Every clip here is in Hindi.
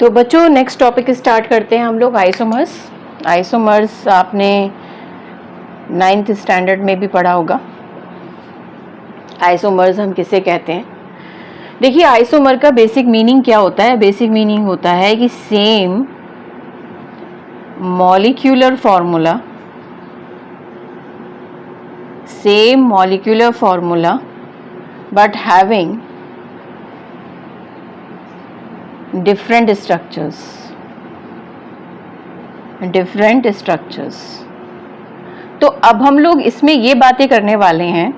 तो बच्चों नेक्स्ट टॉपिक स्टार्ट करते हैं हम लोग आइसोमर्स। आइसोमर्स आपने 9th स्टैंडर्ड में भी पढ़ा होगा। आइसोमर्स हम किसे कहते हैं? देखिए आइसोमर का बेसिक मीनिंग क्या होता है। बेसिक मीनिंग होता है कि same molecular formula but having different structures। तो अब हम लोग इसमें ये बातें करने वाले हैं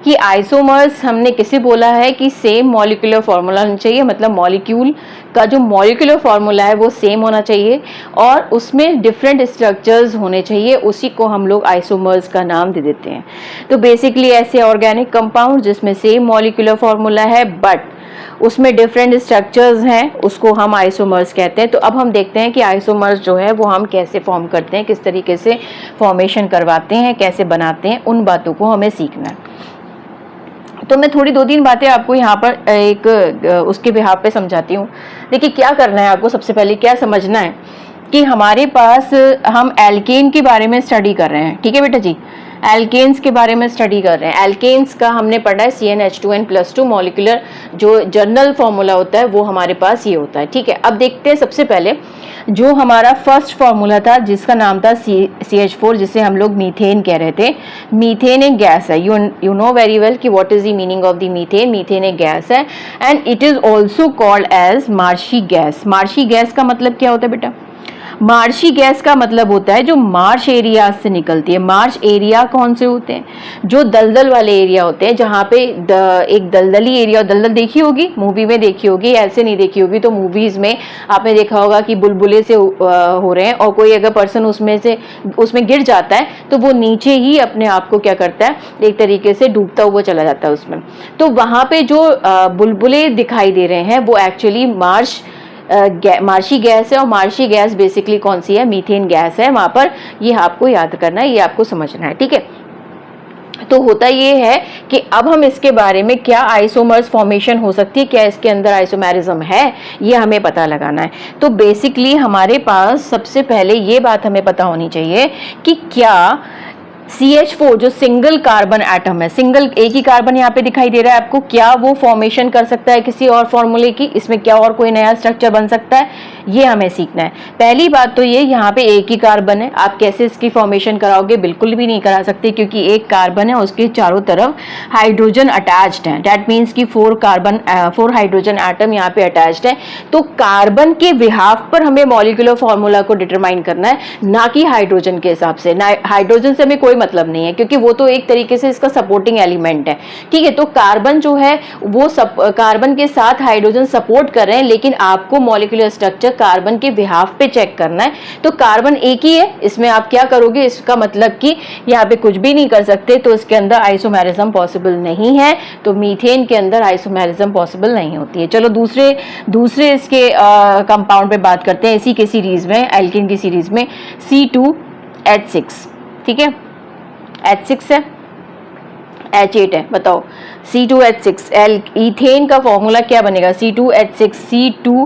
कि आइसोमर्स हमने किसे बोला है कि सेम मॉलिक्यूलर फार्मूला होना चाहिए, मतलब मॉलिक्यूल का जो मॉलिक्यूलर फार्मूला है वो सेम होना चाहिए और उसमें डिफरेंट स्ट्रक्चर्स होने चाहिए, उसी को हम लोग आइसोमर्स का नाम दे देते हैं। तो बेसिकली ऐसे ऑर्गेनिक कंपाउंड जिसमें सेम मॉलिक्यूलर फार्मूला है बट उसमें डिफरेंट स्ट्रक्चर्स हैं, उसको हम आइसोमर्स कहते हैं। तो अब हम देखते हैं कि आइसोमर्स जो है वो हम कैसे फॉर्म करते हैं, किस तरीके से फॉर्मेशन करवाते हैं, कैसे बनाते हैं, उन बातों को हमें सीखना है। तो मैं थोड़ी 2-3 बातें आपको यहाँ पर एक उसके बिहाफ पे समझाती हूँ। देखिए क्या करना है आपको, सबसे पहले क्या समझना है कि हमारे पास हम एल्केन के बारे में स्टडी कर रहे हैं। ठीक है बेटा जी, एल्केन्स के बारे में स्टडी कर रहे हैं। एल्केन्स का हमने पढ़ा है CnH2n+2 मॉलिक्यूलर जो जर्नल फार्मूला होता है वो हमारे पास ये होता है। ठीक है, अब देखते हैं सबसे पहले जो हमारा फर्स्ट फार्मूला था जिसका नाम था CH4, जिसे हम लोग मीथेन कह रहे थे। मीथेन एक गैस है, यू नो वेरी वेल कि what is the meaning of the methane. Methane एक गैस है and it is also called as marshy gas. Marshy gas का मतलब क्या होता है बेटा? मार्शी गैस का मतलब होता है जो मार्श एरिया से निकलती है। मार्श एरिया कौन से होते हैं? जो दलदल वाले एरिया होते हैं, जहाँ पे एक दलदली एरिया, दलदल देखी होगी, मूवी में देखी होगी, ऐसे नहीं देखी होगी तो मूवीज में आपने देखा होगा कि बुलबुले से हो रहे हैं और कोई अगर पर्सन उसमें गिर जाता है तो वो नीचे ही अपने आप को क्या करता है, एक तरीके से डूबता हुआ चला जाता है उसमें। तो वहाँ पे जो बुलबुले दिखाई दे रहे हैं वो एक्चुअली मार्शी गैस है और मार्शी गैस बेसिकली कौन सी है? मीथेन गैस है। वहां पर ये आपको याद करना है, ये आपको समझना है। ठीक है, तो होता ये है कि अब हम इसके बारे में क्या आइसोमर्स फॉर्मेशन हो सकती है, क्या इसके अंदर आइसोमेरिज्म है, ये हमें पता लगाना है। तो बेसिकली हमारे पास सबसे पहले ये बात हमें पता होनी चाहिए कि क्या CH4 जो सिंगल कार्बन एटम है, सिंगल एक ही कार्बन यहाँ पे दिखाई दे रहा है आपको, क्या वो फॉर्मेशन कर सकता है किसी और फॉर्मूले की? इसमें क्या और कोई नया स्ट्रक्चर बन सकता है? ये हमें सीखना है। पहली बात तो ये, यहाँ पे एक ही कार्बन है, आप कैसे इसकी फॉर्मेशन कराओगे? बिल्कुल भी नहीं करा सकते क्योंकि एक कार्बन है, उसके चारों तरफ हाइड्रोजन अटैच्ड है। दैट मीन्स कि 4 हाइड्रोजन एटम यहाँ पे अटैच्ड है। तो कार्बन के बिहाफ पर हमें मॉलिक्यूलर फॉर्मूला को डिटरमाइन करना है, ना कि हाइड्रोजन के हिसाब से। हाइड्रोजन से हमें कोई मतलब नहीं है क्योंकि वो तो एक तरीके से इसका सपोर्टिंग एलिमेंट है। ठीक है, तो कार्बन जो है वो कार्बन के साथ हाइड्रोजन सपोर्ट कर रहे हैं, लेकिन आपको मॉलिक्यूलर स्ट्रक्चर कार्बन के बिहाफ पे चेक करना है। तो कार्बन एक ही है, इसमें आप क्या करोगे? इसका मतलब कि यहाँ पे कुछ भी नहीं कर सकते, तो इसके अंदर आइसोमेरिज्म पॉसिबल नहीं है। तो मीथेन के अंदर आइसोमेरिज्म पॉसिबल नहीं होती है। चलो दूसरे इसके कंपाउंड पे बात करते हैं, इसी के सीरीज में, एल्केन की सीरीज में C2H6। ठीक है, H6 है, H8 है, बताओ C2H6। इथेन का फॉर्मूला क्या बनेगा? C2H6, C2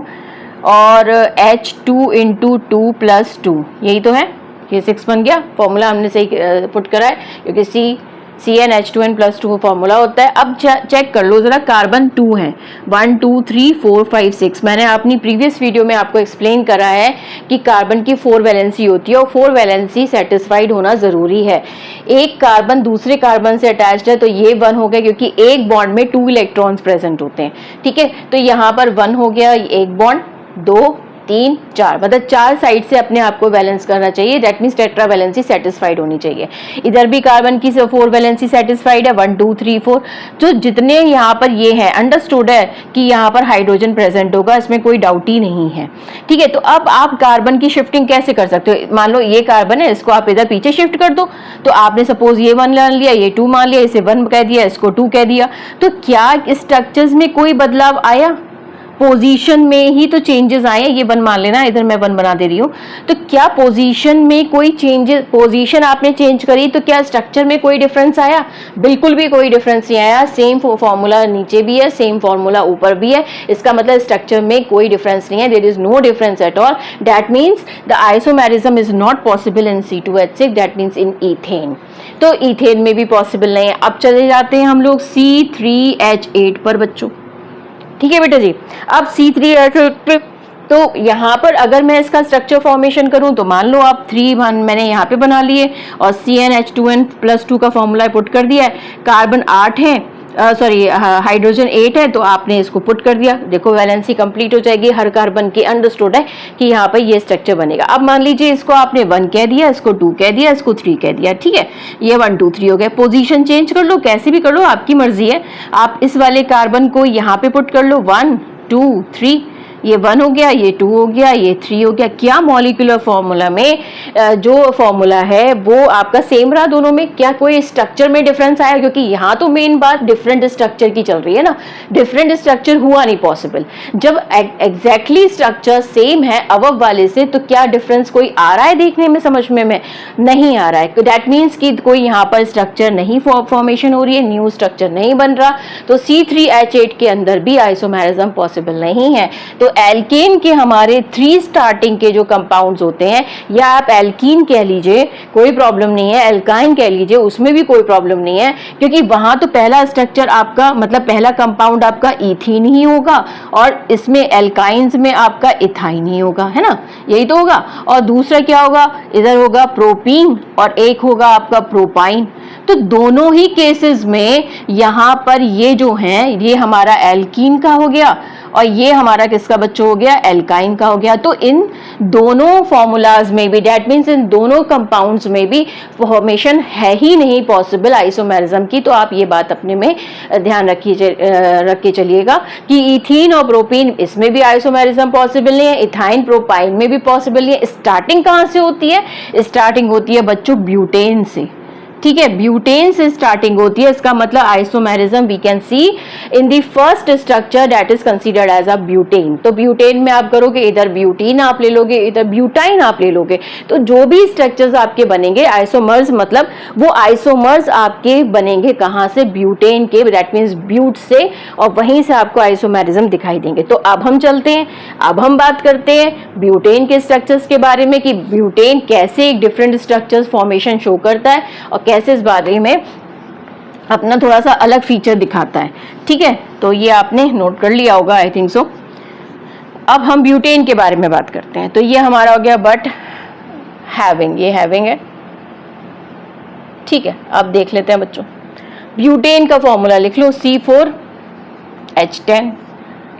और H2 × 2 + 2, यही तो है, ये 6 बन गया। फॉर्मूला हमने सही पुट करा है क्योंकि CnH2n+2 फॉर्मूला होता है। अब चेक कर लो जरा, कार्बन 2 है, 1 2 3 4 5 6। मैंने अपनी प्रीवियस वीडियो में आपको एक्सप्लेन करा है कि कार्बन की 4 वैलेंसी होती है और 4 वैलेंसी सेटिस्फाइड होना जरूरी है। एक कार्बन दूसरे कार्बन से अटैच्ड है तो ये 1 हो गया क्योंकि एक बॉन्ड में 2 इलेक्ट्रॉन्स प्रेजेंट होते हैं। ठीक है, तो यहाँ पर 1 हो गया, एक बॉन्ड, 2 3 4, मतलब 4 साइड से अपने आप को बैलेंस करना चाहिए। That means tetra valency satisfied होनी चाहिए। इधर भी कार्बन की 4 वैलेंसी सेटिस्फाइड है, 1 2 3 4। तो जितने यहाँ पर ये है, अंडरस्टूड है कि यहाँ पर हाइड्रोजन प्रेजेंट होगा, इसमें कोई डाउट ही नहीं है। ठीक है, तो अब आप कार्बन की शिफ्टिंग कैसे कर सकते हो? मान लो ये कार्बन है, इसको आप इधर पीछे शिफ्ट कर दो, तो आपने सपोज ये 1 मान लिया, ये 2 मान लिया, इसे 1 कह दिया, इसको 2 कह दिया, तो क्या स्ट्रक्चर्स में कोई बदलाव आया? पोजीशन में ही तो चेंजेस आए हैं, ये वन मान लेना, इधर मैं वन बना दे रही हूँ। तो क्या पोजीशन में कोई चेंजेस, पोजीशन आपने चेंज करी तो क्या स्ट्रक्चर में कोई डिफरेंस आया? बिल्कुल भी कोई डिफरेंस नहीं आया। सेम फॉर्मूला नीचे भी है, सेम फॉर्मूला ऊपर भी है। इसका मतलब स्ट्रक्चर में कोई डिफरेंस नहीं है, there is no difference at all. That means the isomerism is not possible in C2H6, that means in ethane. तो ईथेन में भी पॉसिबल नहीं है। अब चले जाते हैं हम लोग C3H8 पर बच्चों। ठीक है बेटा जी, अब C3H8 पे तो यहाँ पर अगर मैं इसका स्ट्रक्चर फॉर्मेशन करूँ तो मान लो आप 3 मैंने यहाँ पे बना लिए और CnH2n+2 का फॉर्मूला पुट कर दिया है। कार्बन 8 है, सॉरी हाइड्रोजन 8 है, तो आपने इसको पुट कर दिया। देखो वैलेंसी कंप्लीट हो जाएगी हर कार्बन की। अंडरस्टूड है कि यहाँ पर ये स्ट्रक्चर बनेगा। अब मान लीजिए इसको आपने 1 कह दिया, इसको 2 कह दिया, इसको 3 कह दिया। ठीक है, ये 1 2 3 हो गया। पोजीशन चेंज कर लो, कैसे भी कर लो, आपकी मर्जी है। आप इस वाले कार्बन को यहाँ पे पुट कर लो, 1 2 3, ये 1 हो गया, ये 2 हो गया, ये 3 हो गया। क्या मॉलिक्यूलर फॉर्मूला में जो फॉर्मूला है वो आपका सेम रहा दोनों में? क्या कोई स्ट्रक्चर में डिफरेंस आया? क्योंकि यहाँ तो मेन बात डिफरेंट स्ट्रक्चर की चल रही है ना, डिफरेंट स्ट्रक्चर हुआ नहीं पॉसिबल। जब एग्जैक्टली स्ट्रक्चर सेम है अबव वाले से, तो क्या डिफरेंस कोई आ रहा है देखने में, समझ में नहीं आ रहा है। दैट मीन्स कि कोई यहाँ पर स्ट्रक्चर नहीं फॉर्मेशन हो रही है, न्यू स्ट्रक्चर नहीं बन रहा। तो C3H8 के अंदर भी आइसोमेरिज्म पॉसिबल नहीं है। तो एल्केन के हमारे 3 स्टार्टिंग के जो कंपाउंड्स होते हैं, या आप एल्कीन कह लीजिए कोई प्रॉब्लम नहीं है, एल्काइन कह लीजिए उसमें भी कोई प्रॉब्लम नहीं है, क्योंकि वहां तो पहला स्ट्रक्चर आपका मतलब पहला कंपाउंड आपका ईथीन ही होगा और इसमें एल्काइंस में आपका इथाइन ही होगा, है ना, यही तो होगा। और दूसरा क्या होगा, इधर होगा प्रोपीन और एक होगा आपका प्रोपाइन। तो दोनों ही केसेस में यहाँ पर ये जो है ये हमारा एल्कीन का हो गया और ये हमारा किसका बच्चों हो गया, एल्काइन का हो गया। तो इन दोनों फॉर्मूलाज में भी, दैट मीन्स इन दोनों कंपाउंड्स में भी फॉर्मेशन है ही नहीं पॉसिबल आइसोमेरिज्म की। तो आप ये बात अपने में ध्यान रख के चलिएगा कि इथीन और प्रोपीन इसमें भी आइसोमेरिज्म पॉसिबल नहीं है, इथाइन प्रोपाइन में भी पॉसिबल नहीं है। स्टार्टिंग कहाँ से होती है? स्टार्टिंग होती है बच्चों ब्यूटेन से। ठीक है, ब्यूटेन से स्टार्टिंग होती है। इसका मतलब isomerism we can see in the first structure that is considered as a butane. तो ब्यूटेन में आप करोगे इधर ब्यूटीन आप ले लोगे, इधर ब्यूटाइन आप ले लोगे। तो जो भी स्ट्रक्चर्स आपके बनेंगे आइसोमर्स, मतलब वो आइसोमर्स आपके बनेंगे कहाँ से, ब्यूटेन के, दैट मीन्स ब्यूट से, और वहीं से आपको आइसोमेरिज्म दिखाई देंगे। तो अब हम चलते हैं, अब हम बात करते हैं ब्यूटेन के स्ट्रक्चर्स के बारे में कि ब्यूटेन कैसे एक डिफरेंट स्ट्रक्चर्स फॉर्मेशन शो करता है और कैसे इस बारे में अपना थोड़ा सा अलग फीचर दिखाता है। ठीक है, तो ये आपने नोट कर लिया होगा, आई थिंक सो। अब हम ब्यूटेन के बारे में बात करते हैं। तो ये हमारा हो गया बट हैविंग, ये हैविंग है। ठीक है, अब देख लेते हैं बच्चों, ब्यूटेन का फॉर्मूला लिख लो, C4H10।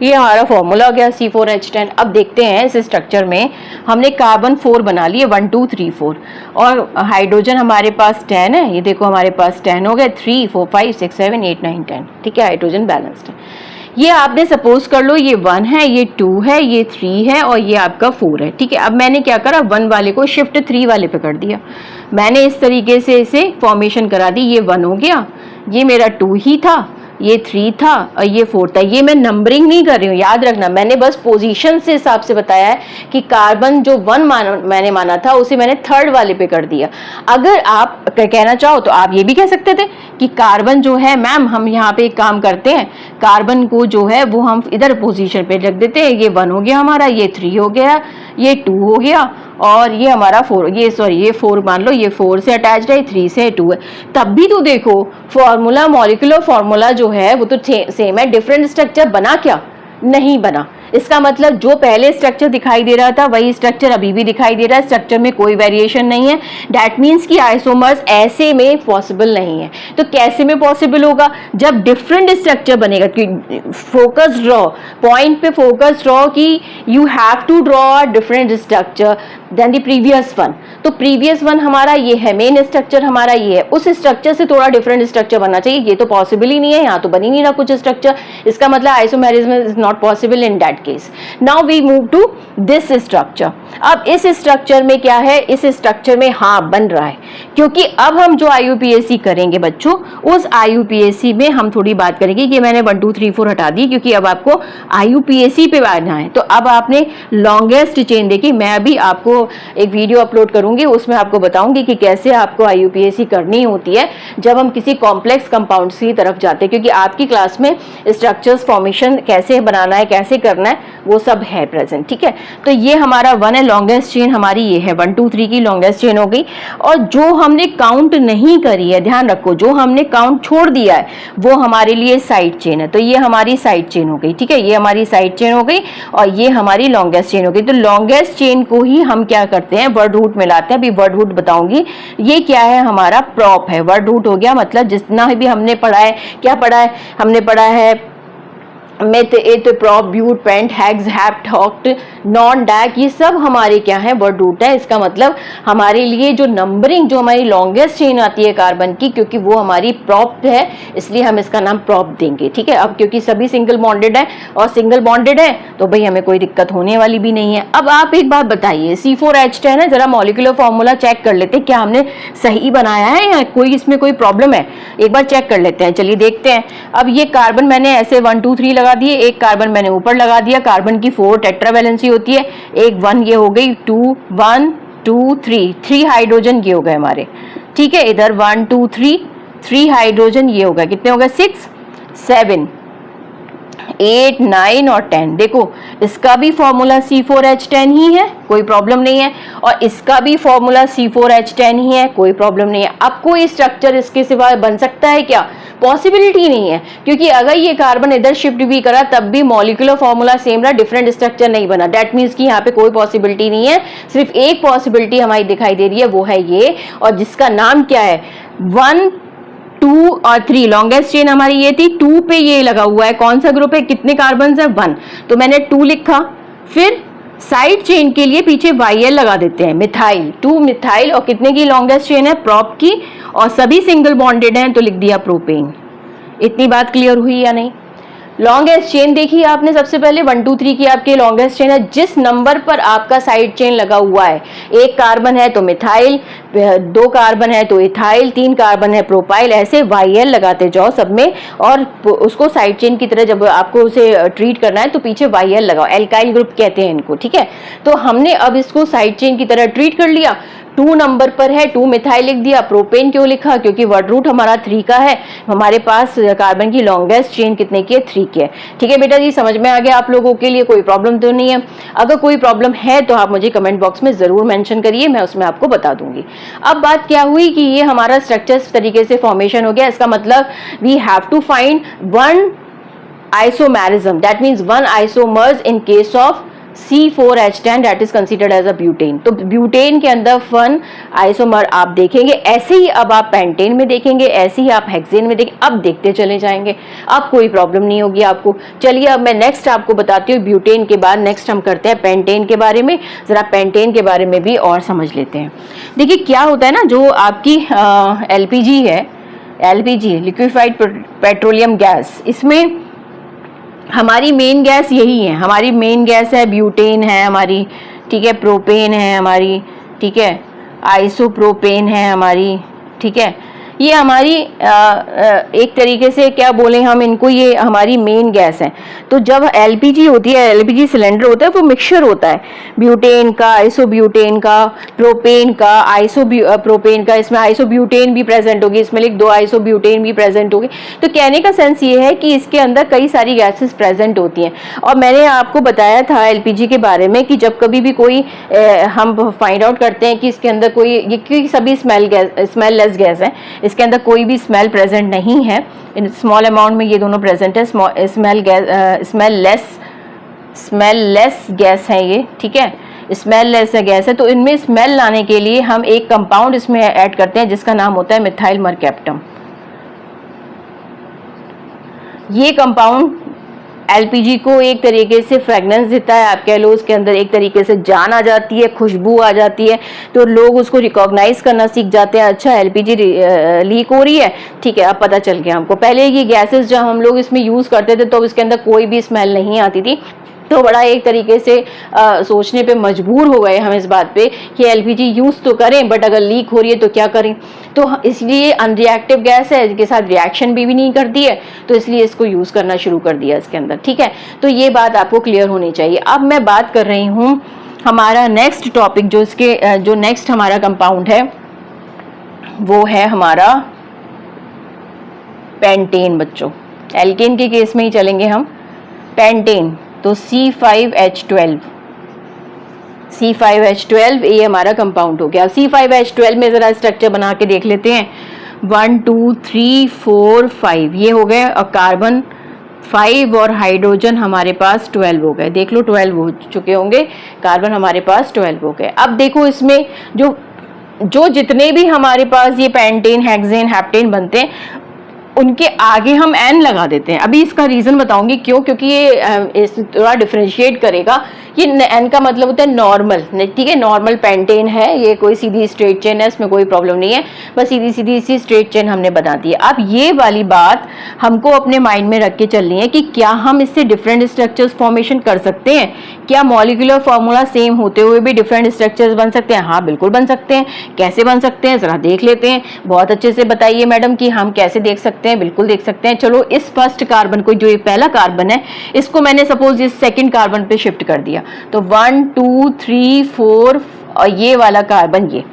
ये हमारा फॉर्मूला हो गया C4H10। अब देखते हैं इस स्ट्रक्चर में हमने कार्बन 4 बना लिए, 1 2 3 4, और हाइड्रोजन हमारे पास 10 है। ये देखो हमारे पास 10 हो गए, 3 4 5 6 7 8 9 10। ठीक है, हाइड्रोजन बैलेंस्ड है। ये आपने सपोज कर लो ये 1 है, ये 2 है, ये 3 है और ये आपका 4 है। ठीक है, अब मैंने क्या करा, 1 वाले को शिफ्ट 3 वाले पे कर दिया। मैंने इस तरीके से इसे फॉर्मेशन करा दी। ये 1 हो गया, ये मेरा 2 ही था, ये 3 था और ये 4 था। ये मैं नंबरिंग नहीं कर रही हूँ, याद रखना, मैंने बस पोजीशन से हिसाब से बताया है कि कार्बन जो 1 मैंने माना था उसे मैंने 3rd वाले पे कर दिया। अगर आप कहना चाहो तो आप ये भी कह सकते थे कि कार्बन जो है मैम हम यहाँ पे एक काम करते हैं, कार्बन को जो है वो हम इधर पोजीशन पे रख देते हैं। ये 1 हो गया हमारा, ये 3 हो गया, ये 2 हो गया और ये हमारा 4, ये 4 मान लो, ये 4 से अटैच्ड है, 3 से 2 है। तब भी तो देखो फॉर्मूला, मॉलिक्यूलर फॉर्मूला जो है वो तो सेम है, डिफरेंट स्ट्रक्चर बना क्या, नहीं बना। इसका मतलब जो पहले स्ट्रक्चर दिखाई दे रहा था वही स्ट्रक्चर अभी भी दिखाई दे रहा है, स्ट्रक्चर में कोई वेरिएशन नहीं है। दैट मीन्स कि आइसोमर्स ऐसे में पॉसिबल नहीं है। तो कैसे में पॉसिबल होगा, जब डिफरेंट स्ट्रक्चर बनेगा। कि फोकस ड्रॉ, पॉइंट पे फोकस ड्रॉ कि you have to draw a different structure then the previous one. तो प्रीवियस वन हमारा ये है, मेन स्ट्रक्चर हमारा ये है, उस स्ट्रक्चर से थोड़ा डिफरेंट स्ट्रक्चर बनना चाहिए। ये तो पॉसिबल ही नहीं है, यहाँ तो बन ही नहीं रहा कुछ स्ट्रक्चर। इसका मतलब isomerism is not possible in that case. Now we move to this structure. अब इस स्ट्रक्चर में क्या है, इस स्ट्रक्चर में हाँ बन रहा है, क्योंकि अब हम जो IUPAC करेंगे बच्चों, उस IUPAC में हम थोड़ी बात करेंगे कि मैंने 1 2 3 4 हटा दी क्योंकि अब आपको IUPAC पे आना है। तो अब आपने लॉन्गेस्ट चेन देखी, मैं अभी आपको एक वीडियो अपलोड करूंगी, उसमें आपको बताऊंगी कि कैसे आपको IUPAC करनी होती है जब हम किसी कॉम्प्लेक्स कंपाउंड्स की तरफ जाते हैं, क्योंकि आपकी क्लास में स्ट्रक्चर्स फॉर्मेशन कैसे बनाना है, कैसे करना है, वो सब है प्रेजेंट। ठीक है, तो ये हमारा 1 है, लॉन्गेस्ट चेन हमारी ये है, 1 2 3 की लॉन्गेस्ट चेन हो गई। और जो हमने काउंट नहीं करी है, ध्यान रखो, जो हमने काउंट छोड़ दिया है वो हमारे लिए साइड चेन है, तो ये हमारी साइड चेन हो गई। ठीक है, ये हमारी साइड चेन हो गई और ये हमारी लॉन्गेस्ट चेन हो गई। तो लॉन्गेस्ट चेन को ही हम क्या करते हैं, वर्ड रूट में लाते हैं। अभी वर्ड रूट बताऊंगी। ये क्या है, हमारा प्रॉप है। वर्ड रूट हो गया मतलब जितना भी हमने पढ़ा है, क्या पढ़ा है, हमने पढ़ा है meth, eth, prop, but, pent, hex, hept, oct, non, dec, ये सब हमारे क्या है, वर्ड रूट है। इसका मतलब हमारे लिए जो नंबरिंग, जो हमारी लॉन्गेस्ट चेन आती है कार्बन की, क्योंकि वो हमारी प्रॉप है, इसलिए हम इसका नाम प्रॉप देंगे। ठीक है, अब क्योंकि सभी सिंगल बॉन्डेड है और सिंगल बॉन्डेड है तो भाई हमें कोई दिक्कत होने वाली भी नहीं है। अब आप एक बात बताइए, C4H10 है, जरा मॉलिक्यूलर फॉर्मूला चेक कर लेते हैं, क्या हमने सही बनाया है या कोई इसमें कोई प्रॉब्लम है, एक बार चेक कर लेते हैं। चलिए देखते हैं। अब ये कार्बन मैंने ऐसे 1 2 3 लगा दिए, एक कार्बन मैंने ऊपर लगा दिया। कार्बन की 4 टेट्रावैलेंसी होती है, एक 1 ये हो गई, 2 1 2 3 हाइड्रोजन ये हो गए हमारे। ठीक है, इधर 1 2 3 हाइड्रोजन ये हो गए, कितने हो गए, 6 7 8 9 और 10। देखो इसका भी फॉर्मूला C4H10 ही है, कोई प्रॉब्लम नहीं है, और इसका भी फॉर्मूला C4H10 ही है, कोई प्रॉब्लम नहीं है। अब कोई स्ट्रक्चर इसके सिवा बन सकता है क्या, पॉसिबिलिटी नहीं है, क्योंकि अगर ये कार्बन इधर शिफ्ट भी करा तब भी मॉलिक्यूलर फॉर्मूला सेम रहा, डिफरेंट स्ट्रक्चर नहीं बना। दैट मीन्स कि यहाँ पे कोई पॉसिबिलिटी नहीं है, सिर्फ एक पॉसिबिलिटी हमारी दिखाई दे रही है, वो है ये, और जिसका नाम क्या है, 1 2 और 3। लॉन्गेस्ट चेन हमारी ये थी, 2 पे ये लगा हुआ है, कौन सा ग्रुप है, कितने कार्बन है, 1, तो मैंने 2 लिखा। फिर साइड चेन के लिए पीछे YL लगा देते हैं, मिथाइल, 2 मिथाइल, और कितने की लॉन्गेस्ट चेन है, प्रॉप की, और सभी सिंगल बॉन्डेड हैं तो लिख दिया प्रोपेन। इतनी बात क्लियर हुई या नहीं। लॉन्गेस्ट चेन देखिए आपने, सबसे पहले 1 2 3 की आपके लॉन्गेस्ट चेन है, जिस नंबर पर आपका साइड चेन लगा हुआ है, एक कार्बन है तो मिथाइल, 2 कार्बन है तो इथाइल, 3 कार्बन है प्रोपाइल, ऐसे YL लगाते जाओ सब में, और उसको साइड चेन की तरह जब आपको उसे ट्रीट करना है तो पीछे YL लगाओ, एल्काइल ग्रुप कहते हैं इनको। ठीक है, तो हमने अब इसको साइड चेन की तरह ट्रीट कर लिया। 2 नंबर पर है, 2 मिथाइल लिख दिया। प्रोपेन क्यों लिखा, क्योंकि वर्ड रूट हमारा 3 का है, हमारे पास कार्बन की लॉन्गेस्ट चेन कितने की है, 3 की है। ठीक है बेटा जी, समझ में आ गया आप लोगों के लिए, कोई प्रॉब्लम तो नहीं है। अगर कोई प्रॉब्लम है तो आप मुझे कमेंट बॉक्स में जरूर मेंशन करिए, मैं उसमें आपको बता दूंगी। अब बात क्या हुई कि ये हमारा स्ट्रक्चर इस तरीके से फॉर्मेशन हो गया, इसका मतलब we have to find 1 isomerism, that means 1 isomers in case of C4H10 that is considered as a butane। तो ब्यूटेन के अंदर 1 आइसोमर आप देखेंगे, ऐसे ही अब आप पेंटेन में देखेंगे, ऐसे ही आप हेक्सेन में देखेंगे, अब देखते चले जाएंगे, अब कोई प्रॉब्लम नहीं होगी आपको। चलिए अब मैं नेक्स्ट आपको बताती हूँ, ब्यूटेन के बाद नेक्स्ट हम करते हैं पेंटेन के बारे में। जरा पेंटेन के बारे में भी और समझ लेते हैं। देखिए क्या होता है ना, जो आपकी LPG है, LPG लिक्विफाइड पेट्रोलियम गैस, इसमें हमारी मेन गैस यही है, हमारी मेन गैस है ब्यूटेन है हमारी, ठीक है, प्रोपेन है हमारी, ठीक है, आइसोप्रोपेन है हमारी, ठीक है, ये हमारी एक तरीके से क्या बोले हम इनको, ये हमारी मेन गैस है। तो जब LPG होती है, LPG सिलेंडर होता है, वो मिक्सचर होता है ब्यूटेन का, आइसोब्यूटेन का, प्रोपेन का, आइसोप्रोपेन का, इसमें आइसोब्यूटेन भी प्रेजेंट होगी, इसमें लिख दो आइसोब्यूटेन भी प्रेजेंट होगी। तो कहने का सेंस ये है कि इसके अंदर कई सारी गैसेस प्रेजेंट होती हैं। और मैंने आपको बताया था LPG के बारे में कि जब कभी भी कोई हम फाइंड आउट करते हैं कि इसके अंदर कोई, ये सभी स्मेल लेस गैस है, इसके अंदर कोई भी स्मेल प्रेजेंट नहीं है, इन स्मॉल अमाउंट में ये दोनों प्रेजेंट है, स्मेल लेस गैस है ये, ठीक है, स्मेल लेस गैस है। तो इनमें स्मेल लाने के लिए हम एक कंपाउंड इसमें ऐड करते हैं जिसका नाम होता है मिथाइल मरकैप्टम। ये कंपाउंड LPG को एक तरीके से फ्रेगनेंस देता है, आप कह लो उसके अंदर एक तरीके से जान आ जाती है, खुशबू आ जाती है, तो लोग उसको रिकॉग्नाइज करना सीख जाते हैं, अच्छा LPG लीक हो रही है, ठीक है, अब पता चल गया हमको। पहले ये गैसेस जब हम लोग इसमें यूज करते थे तो इसके अंदर कोई भी स्मेल नहीं आती थी, तो बड़ा एक तरीके से सोचने पे मजबूर हो गए हम इस बात पे कि एलपीजी यूज़ तो करें बट अगर लीक हो रही है तो क्या करें। तो इसलिए अनरिएक्टिव गैस है, इसके साथ रिएक्शन भी नहीं करती है, तो इसलिए इसको यूज़ करना शुरू कर दिया इसके अंदर। ठीक है, तो ये बात आपको क्लियर होनी चाहिए। अब मैं बात कर रही हूँ हमारा नेक्स्ट टॉपिक, जो इसके जो नेक्स्ट हमारा कंपाउंड है वो है हमारा पेंटेन। बच्चों एल्केन के केस में ही चलेंगे हम। पेंटेन तो C5H12, C5H12 ये हमारा कंपाउंड हो गया। C5H12 में जरा स्ट्रक्चर बना के देख लेते हैं। 1 2 3 4 5 ये हो गए, और कार्बन 5 और हाइड्रोजन हमारे पास 12 हो गए। देख लो 12 हो चुके होंगे, कार्बन हमारे पास 12 हो गए। अब देखो इसमें जो जितने भी हमारे पास ये पेंटेन, हेक्सेन, हेप्टेन बनते हैं उनके आगे हम एन लगा देते हैं। अभी इसका रीजन बताऊंगी क्यों, क्योंकि ये थोड़ा डिफरेंशिएट करेगा। ये एन का मतलब होता है नॉर्मल, ठीक है, नॉर्मल पेंटेन है, ये कोई सीधी स्ट्रेट चेन है, इसमें कोई प्रॉब्लम नहीं है, बस सीधी सीधी सी स्ट्रेट चेन हमने बना दी है। अब ये वाली बात हमको अपने माइंड में रख के चलनी है कि क्या हम इससे डिफरेंट स्ट्रक्चर्स फॉर्मेशन कर सकते हैं? क्या मॉलिक्यूलर फॉर्मूला सेम होते हुए भी डिफरेंट स्ट्रक्चर्स बन सकते हैं? हाँ बिल्कुल बन सकते हैं। कैसे बन सकते हैं जरा देख लेते हैं। बहुत अच्छे से बताइए मैडम कि हम कैसे देख सकते हैं। बिल्कुल देख सकते हैं। चलो इस फर्स्ट कार्बन को, जो ये पहला कार्बन है, इसको मैंने सपोज इस सेकंड कार्बन पे शिफ्ट कर दिया, तो 1 2 3 4 और ये वाला कार्बन, ये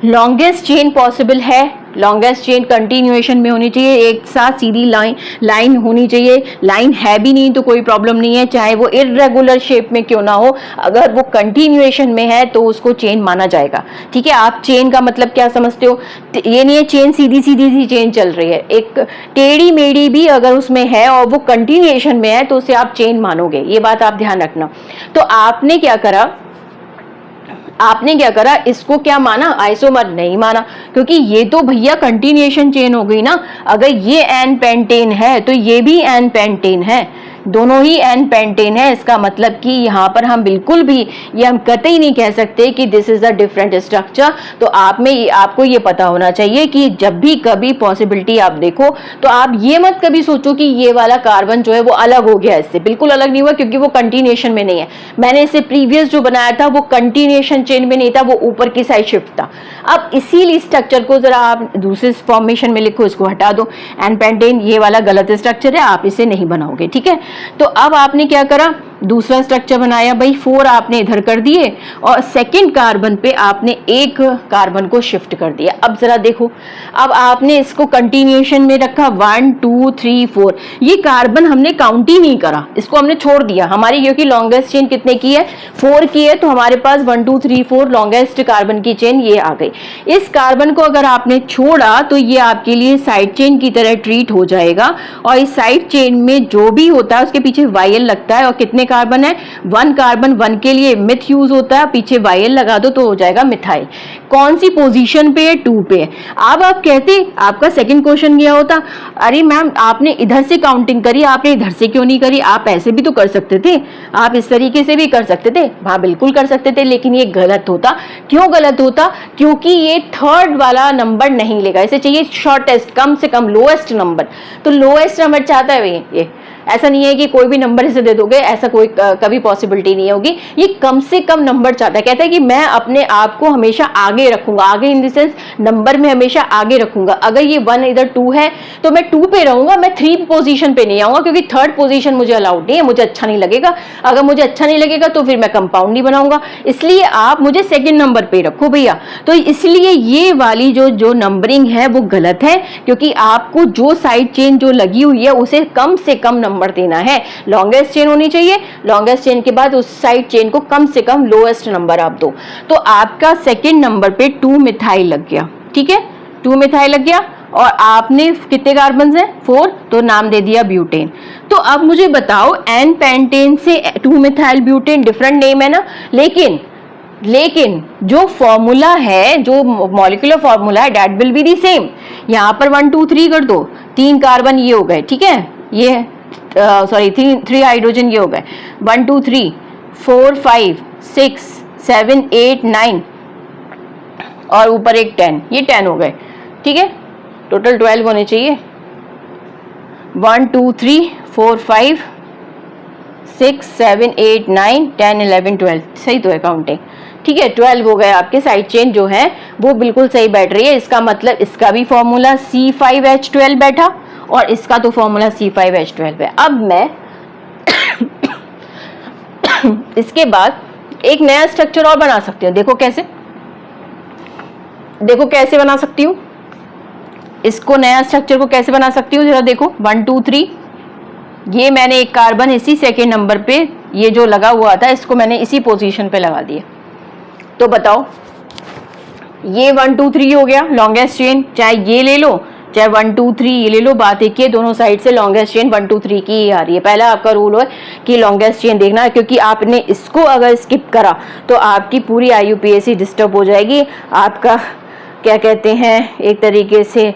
लॉन्गेस्ट चेन पॉसिबल है। लॉन्गेस्ट चेन कंटिन्यूएशन में होनी चाहिए, एक साथ सीधी लाइन होनी चाहिए। लाइन है भी नहीं तो कोई प्रॉब्लम नहीं है, चाहे वो इर्रेगुलर शेप में क्यों ना हो, अगर वो कंटिन्यूएशन में है तो उसको चेन माना जाएगा। ठीक है, आप चेन का मतलब क्या समझते हो? ये नहीं है चेन सीधी सीधी सी चेन चल रही है, एक टेढ़ी मेढ़ी भी अगर उसमें है और वो कंटिन्यूएशन में है तो उसे आप चेन मानोगे। ये बात आप ध्यान रखना। तो आपने क्या करा, इसको क्या माना? आइसोमर नहीं माना, क्योंकि ये तो भैया कंटिन्यूएशन चेन हो गई ना। अगर ये एन पेंटेन है तो ये भी एन पेंटेन है, दोनों ही एन पेंटेन है। इसका मतलब कि यहाँ पर हम बिल्कुल भी ये हम कतई नहीं कह सकते कि this is a different structure. तो आपको ये पता होना चाहिए कि जब भी कभी पॉसिबिलिटी आप देखो तो आप ये मत कभी सोचो कि ये वाला कार्बन जो है वो अलग हो गया, इससे बिल्कुल अलग नहीं हुआ, क्योंकि वो कंटिन्यूएशन में नहीं है। मैंने इसे प्रीवियस जो बनाया था वो कंटिन्यूएशन चेन में नहीं था, वो ऊपर की साइड शिफ्ट था। अब इसीलिए स्ट्रक्चर को जरा आप दूसरे फॉर्मेशन में लिखो, इसको हटा दो। एन पेंटेन ये वाला गलत स्ट्रक्चर है, आप इसे नहीं बनाओगे। ठीक है, तो अब आपने क्या करा, दूसरा स्ट्रक्चर बनाया भाई। 4 आपने इधर कर दिए और सेकंड कार्बन पे आपने एक कार्बन को शिफ्ट कर दिया। अब जरा देखो, अब आपने इसको कंटिन्यूएशन में रखा 1 2 3 4। ये कार्बन हमने काउंट ही नहीं करा, इसको हमने छोड़ दिया। हमारी क्योंकि लॉन्गेस्ट चेन कितने की है? 4 की है, तो हमारे पास 1 2 3 4 लॉन्गेस्ट कार्बन की चेन ये आ गई। इस कार्बन को अगर आपने छोड़ा तो ये आपके लिए साइड चेन की तरह ट्रीट हो जाएगा, और इस साइड चेन में जो भी होता है उसके पीछे वायल लगता है। और कितने कार्बन है? 1 कार्बन, 1 के लिए मिथ यूज होता है, पीछे वायल लगा दो तो हो जाएगा मिथाइल। कौन सी पोजीशन पे है? 2 पे है। अब आप कहते, आपका सेकंड क्वेश्चन क्या होता, अरे मैम आपने इधर से काउंटिंग करी, आपने इधर से क्यों नहीं करी? आप ऐसे भी तो कर सकते थे, आप इस तरीके से भी कर सकते थे। हाँ बिल्कुल कर सकते थे, लेकिन ये गलत होता। क्यों गलत होता? क्योंकि ये थर्ड वाला नंबर नहीं लेगा, इसे चाहिए शॉर्टेस्ट, कम से कम लोएस्ट नंबर। तो लोएस्ट नंबर चाहता है ये, ऐसा नहीं है कि कोई भी नंबर इसे दे दोगे, ऐसा कोई कभी पॉसिबिलिटी नहीं होगी। ये कम से कम नंबर चाहता है, कहता है कि मैं अपने आप को हमेशा आगे रखूंगा, आगे इन द सेंस नंबर में हमेशा आगे रखूंगा। अगर ये 1 इधर 2 है तो मैं 2 पे रहूंगा, मैं 3 पोजीशन पे नहीं आऊंगा, क्योंकि थर्ड पोजीशन मुझे अलाउड नहीं है, मुझे अच्छा नहीं लगेगा। अगर मुझे अच्छा नहीं लगेगा तो फिर मैं कंपाउंड नहीं बनाऊंगा, इसलिए आप मुझे सेकेंड नंबर पे रखो भैया। तो इसलिए ये वाली जो नंबरिंग है वो गलत है, क्योंकि आपको जो साइड चेन जो लगी हुई है उसे कम से कम नंबर देना है। लॉन्गेस्ट चेन होनी चाहिए, लॉन्गेस्ट चेन के बाद उस साइड चेन को कम से कम लोएस्ट नंबर आप दो। तो आपका सेकंड नंबर पे 2 मिथाइल लग गया। ठीक है, 2 मिथाइल लग गया, और आपने कितने कार्बन है? 4, तो नाम दे दिया ब्यूटेन। तो अब मुझे बताओ, एन पेंटेन से 2 मिथाइल ब्यूटेन डिफरेंट नेम है ना, लेकिन जो फॉर्मूला है, जो मॉलिक्यूलर फॉर्मूला है, that will be the same. यहाँ पर 1 2 3 कर दो, 3 कार्बन ये हो गए। ठीक है, ये सॉरी 3 हाइड्रोजन ये हो गए। 1 2 3 4 5 6 7 8 9 और ऊपर एक 10, ये 10 हो गए। ठीक है, टोटल 12 होने चाहिए। 1 2 3 4 5 6 7 8 9 10 11 12, सही तो है काउंटिंग, ठीक है। 12 हो गए आपके साइड चेन जो है वो बिल्कुल सही बैठ रही है। इसका मतलब इसका भी फॉर्मूला C5H12 बैठा और इसका तो फॉर्मूला C5H12 है। अब मैं इसके बाद एक नया स्ट्रक्चर और बना सकती हूँ। देखो कैसे, देखो कैसे बना सकती हूँ इसको, नया स्ट्रक्चर को कैसे बना सकती हूँ जरा देखो। 1 2 3, ये मैंने एक कार्बन इसी सेकेंड नंबर पे ये जो लगा हुआ था इसको मैंने इसी पोजीशन पे लगा दिया। तो बताओ, ये 1 2 3 हो गया लॉन्गेस्ट चेन, चाहे ये ले लो चाहे 1 2 3 ये ले लो, बात एक ही, दोनों साइड से लॉन्गेस्ट चेन 1 2 3 की ही आ रही है। पहला आपका रूल है कि लॉन्गेस्ट चेन देखना है, क्योंकि आपने इसको अगर स्किप करा तो आपकी पूरी IUPAC डिस्टर्ब हो जाएगी, आपका क्या कहते हैं एक तरीके से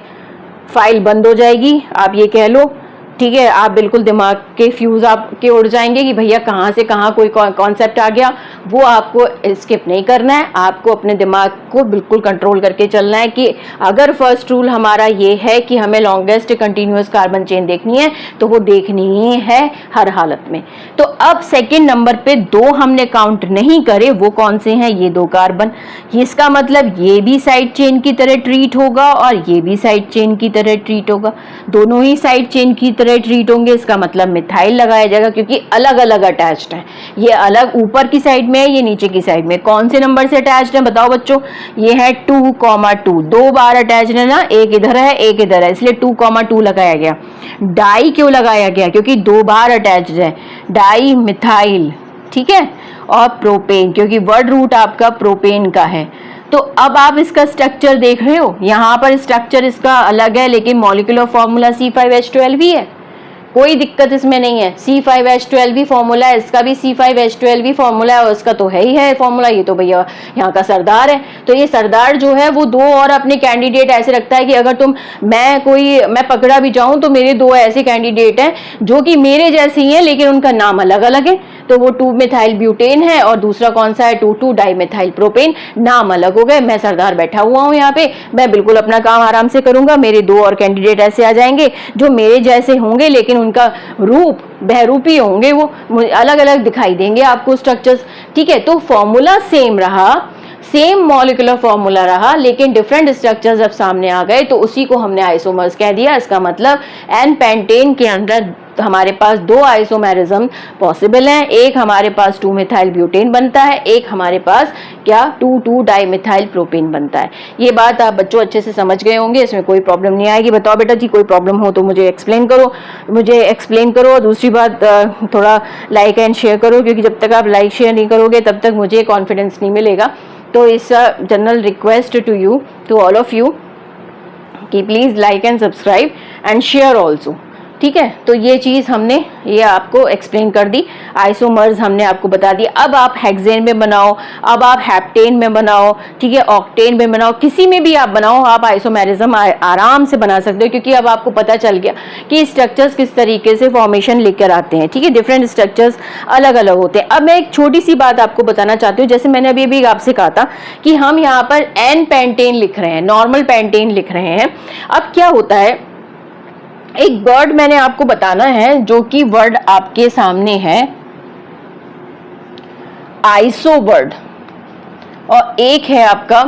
फाइल बंद हो जाएगी, आप ये कह लो, ठीक है। आप बिल्कुल दिमाग के फ्यूज आपके उड़ जाएंगे कि भैया कहाँ से कहाँ कोई कॉन्सेप्ट आ गया। वो आपको स्किप नहीं करना है, आपको अपने दिमाग को बिल्कुल कंट्रोल करके चलना है कि अगर फर्स्ट रूल हमारा ये है कि हमें लॉन्गेस्ट कंटिन्यूअस कार्बन चेन देखनी है तो वो देखनी ही है हर हालत में। तो अब सेकेंड नंबर पे 2 हमने काउंट नहीं करे, वो कौन से हैं, ये 2 कार्बन। इसका मतलब ये भी साइड चेन की तरह ट्रीट होगा और ये भी साइड चेन की तरह ट्रीट होगा, दोनों ही साइड चेन की तरह ट्रीट होंगे। इसका मतलब मिथाइल लगाया जाएगा क्योंकि अलग अलग अटैच्ड है, ये अलग ऊपर की साइड में है, ये नीचे की साइड में। कौन से नंबर से अटैच्ड है बताओ बच्चों, ये है 2,2, 2 बार अटैच्ड है ना, एक इधर है एक इधर है, इसलिए 2,2 लगाया गया। डाई क्यों लगाया गया, क्योंकि 2 बार अटैच्ड है, डाई मिथाइल, ठीक है। और प्रोपेन, क्योंकि वर्ड रूट आपका प्रोपेन का है। तो अब आप इसका स्ट्रक्चर देख रहे हो, यहाँ पर स्ट्रक्चर इसका अलग है लेकिन मॉलिक्यूलर फॉर्मूला C5H12 ही है, कोई दिक्कत इसमें नहीं है। C5H12 भी फॉर्मूला है, इसका भी C5H12 भी फॉर्मूला है और इसका तो है ही है फॉर्मूला, ये तो भैया यहाँ का सरदार है। तो ये सरदार जो है वो 2 और अपने कैंडिडेट ऐसे रखता है कि अगर मैं पकड़ा भी जाऊं तो मेरे 2 ऐसे कैंडिडेट हैं जो कि मेरे जैसे ही हैं लेकिन उनका नाम अलग अलग है। तो वो 2-मिथाइल ब्यूटेन है और दूसरा कौन सा है 2,2-डाइमिथाइल प्रोपेन, नाम अलग हो गए। मैं सरदार बैठा हुआ हूँ यहाँ पे, मैं बिल्कुल अपना काम आराम से करूंगा, मेरे 2 और कैंडिडेट ऐसे आ जाएंगे जो मेरे जैसे होंगे लेकिन उनका रूप बहरूपी होंगे, वो अलग अलग दिखाई देंगे आपको स्ट्रक्चर्स, ठीक है। तो फॉर्मूला सेम रहा, सेम मॉलिक्यूलर फॉर्मूला रहा लेकिन डिफरेंट स्ट्रक्चर जब सामने आ गए तो उसी को हमने आइसोमर्स कह दिया। इसका मतलब एन पेंटेन के अंदर हमारे पास 2 आइसोमेरिज्म पॉसिबल हैं, एक हमारे पास 2-मिथाइल ब्यूटेन बनता है, एक हमारे पास क्या 2,2-डाइमिथाइल प्रोपेन बनता है। ये बात आप बच्चों अच्छे से समझ गए होंगे, इसमें कोई प्रॉब्लम नहीं आएगी। बताओ बेटा जी, कोई प्रॉब्लम हो तो मुझे एक्सप्लेन करो। दूसरी बात, थोड़ा लाइक एंड शेयर करो, क्योंकि जब तक आप लाइक शेयर नहीं करोगे तब तक मुझे कॉन्फिडेंस नहीं मिलेगा। तो इस general request to all of you कि please like and subscribe and share also, ठीक है। तो ये चीज़ हमने ये आपको एक्सप्लेन कर दी, आइसोमर्स हमने आपको बता दी। अब आप हेक्सेन में बनाओ, अब आप हेप्टेन में बनाओ, ठीक है, ऑक्टेन में बनाओ, किसी में भी आप बनाओ, आप आइसोमेरिज्म आराम से बना सकते हो, क्योंकि अब आपको पता चल गया कि स्ट्रक्चर्स किस तरीके से फॉर्मेशन लेकर आते हैं, ठीक है। डिफरेंट स्ट्रक्चर्स अलग अलग होते हैं। अब मैं एक छोटी सी बात आपको बताना चाहती हूँ, जैसे मैंने अभी आपसे कहा था कि हम यहाँ पर एन पेंटेन लिख रहे हैं, नॉर्मल पेंटेन लिख रहे हैं। अब क्या होता है, एक वर्ड मैंने आपको बताना है जो कि वर्ड आपके सामने है आइसो वर्ड, और एक है आपका,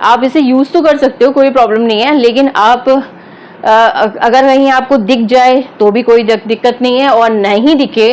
आप इसे यूज तो कर सकते हो, कोई प्रॉब्लम नहीं है, लेकिन आप अगर कहीं आपको दिख जाए तो भी कोई दिक्कत नहीं है और नहीं दिखे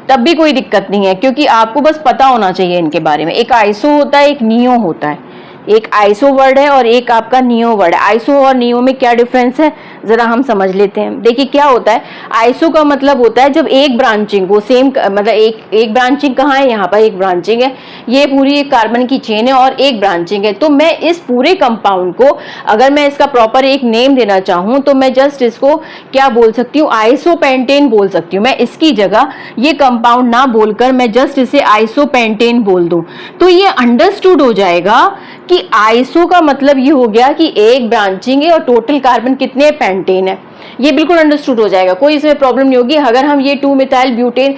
तब भी कोई दिक्कत नहीं है, क्योंकि आपको बस पता होना चाहिए इनके बारे में। एक आइसो होता है, एक नियो होता है, एक आइसो वर्ड है और एक आपका नियो वर्ड है। आइसो और नियो में क्या डिफरेंस है जरा हम समझ लेते हैं। देखिए क्या होता है, आइसो का मतलब होता है जब एक ब्रांचिंग वो सेम, मतलब एक ब्रांचिंग कहाँ है, यहाँ पर एक ब्रांचिंग है, ये पूरी एक कार्बन की चेन है और एक ब्रांचिंग है। तो मैं इस पूरे कंपाउंड को अगर मैं इसका प्रॉपर एक नेम देना चाहूँ तो मैं जस्ट इसको क्या बोल सकती हूँ, आइसोपेंटेन बोल सकती हूँ। मैं इसकी जगह ये कंपाउंड ना बोलकर मैं जस्ट इसे आइसोपेंटेन बोल दूं तो ये अंडरस्टूड हो जाएगा कि आइसो का मतलब ये हो गया कि एक ब्रांचिंग है और टोटल कार्बन कितने पेंटेन है। ये बिल्कुल अंडरस्टूड हो जाएगा, कोई इसमें प्रॉब्लम नहीं होगी। अगर हम ये 2 मिथाइल ब्यूटेन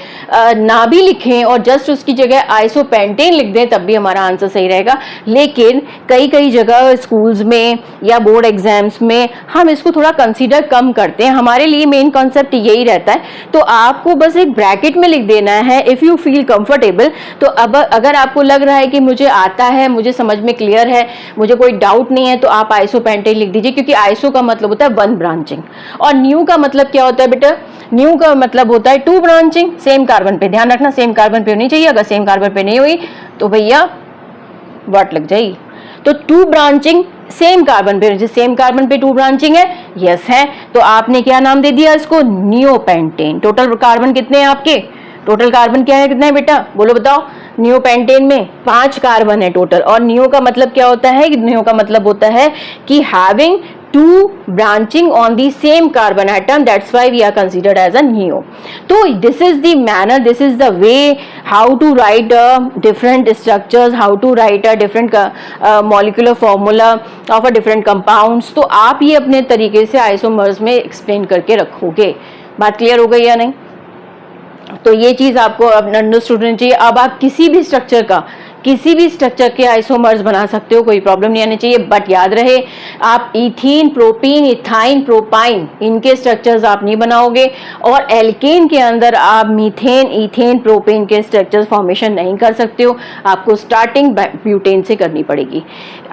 ना भी लिखें और जस्ट उसकी जगह आइसोपेंटेन लिख दें तब भी हमारा आंसर सही रहेगा। लेकिन कई कई जगह स्कूल्स में या बोर्ड एग्जाम्स में हम इसको थोड़ा कंसीडर कम करते हैं। हमारे लिए मेन कॉन्सेप्ट यही रहता है, तो आपको बस एक ब्रैकेट में लिख देना है इफ़ यू फील कंफर्टेबल। तो अब अगर आपको लग रहा है कि मुझे आता है, मुझे समझ में क्लियर है, मुझे कोई डाउट नहीं है, तो आप आइसोपेंटेन लिख दीजिए, क्योंकि आइसो का मतलब होता है 1 ब्रांचिंग और न्यू का मतलब क्या होता है बेटा, न्यू का मतलब होता है 2 ब्रांचिंग। सेम कार्बन पे ध्यान रखना, सेम कार्बन पे होनी चाहिए, अगर सेम कार्बन पे नहीं हुई तो भैया वाट लग जाएगी। तो 2 ब्रांचिंग सेम कार्बन पे, सेम कार्बन पे 2 ब्रांचिंग है, यस है, तो आपने क्या नाम दे दिया इसको, नियोपेंटेन। टोटल कार्बन कितने हैं आपके, टोटल कार्बन क्या है, कितने हैं बेटा, बोलो बताओ। नियोपेंटेन में 5 कार्बन है टोटल। और नियो का मतलब क्या होता है, नियो का मतलब होता है कि having 2 branching on the same carbon atom, that's why we are considered as a neo. So this is the manner, this is the way how to write different structures, how to write a different molecular formula of a different compounds. तो आप ये अपने तरीके से आइसोमर्स में एक्सप्लेन करके रखोगे। बात क्लियर हो गई या नहीं? तो ये चीज़ आपको अंडरस्टूड होनी चाहिए। अब आप किसी भी स्ट्रक्चर के आइसोमर्स बना सकते हो, कोई प्रॉब्लम नहीं आनी चाहिए। बट याद रहे, आप इथीन, प्रोपीन, इथाइन, प्रोपाइन, इनके स्ट्रक्चर्स आप नहीं बनाओगे। और एल्केन के अंदर आप मीथेन, इथेन, प्रोपेन के स्ट्रक्चर्स फॉर्मेशन नहीं कर सकते हो, आपको स्टार्टिंग ब्यूटेन से करनी पड़ेगी।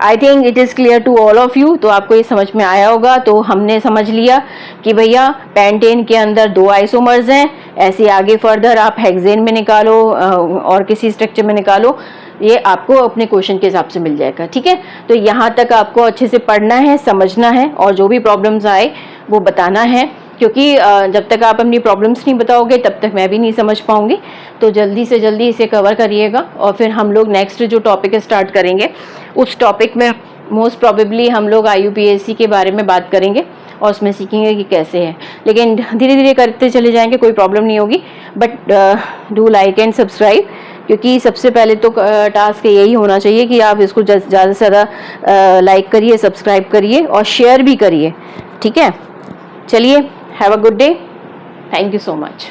I think it is clear to all of you. तो आपको ये समझ में आया होगा। तो हमने समझ लिया कि भैया पेंटेन के अंदर 2 आइसोमर्स हैं। ऐसे आगे फर्दर आप हेक्सेन में निकालो और किसी स्ट्रक्चर में निकालो, ये आपको अपने क्वेश्चन के हिसाब से मिल जाएगा। ठीक है, तो यहाँ तक आपको अच्छे से पढ़ना है, समझना है, और जो भी प्रॉब्लम्स आए वो बताना है, क्योंकि जब तक आप अपनी प्रॉब्लम्स नहीं बताओगे तब तक मैं भी नहीं समझ पाऊंगी। तो जल्दी से जल्दी इसे कवर करिएगा और फिर हम लोग नेक्स्ट जो टॉपिक स्टार्ट करेंगे उस टॉपिक में मोस्ट प्रोबेबली हम लोग IUPAC के बारे में बात करेंगे और उसमें सीखेंगे कि कैसे है। लेकिन धीरे धीरे करते चले जाएंगे, कोई प्रॉब्लम नहीं होगी। But do like and subscribe, क्योंकि सबसे पहले तो टास्क यही होना चाहिए कि आप इसको ज़्यादा से ज़्यादा लाइक करिए, सब्सक्राइब करिए और शेयर भी करिए। ठीक है, चलिए, have a good day, thank you so much.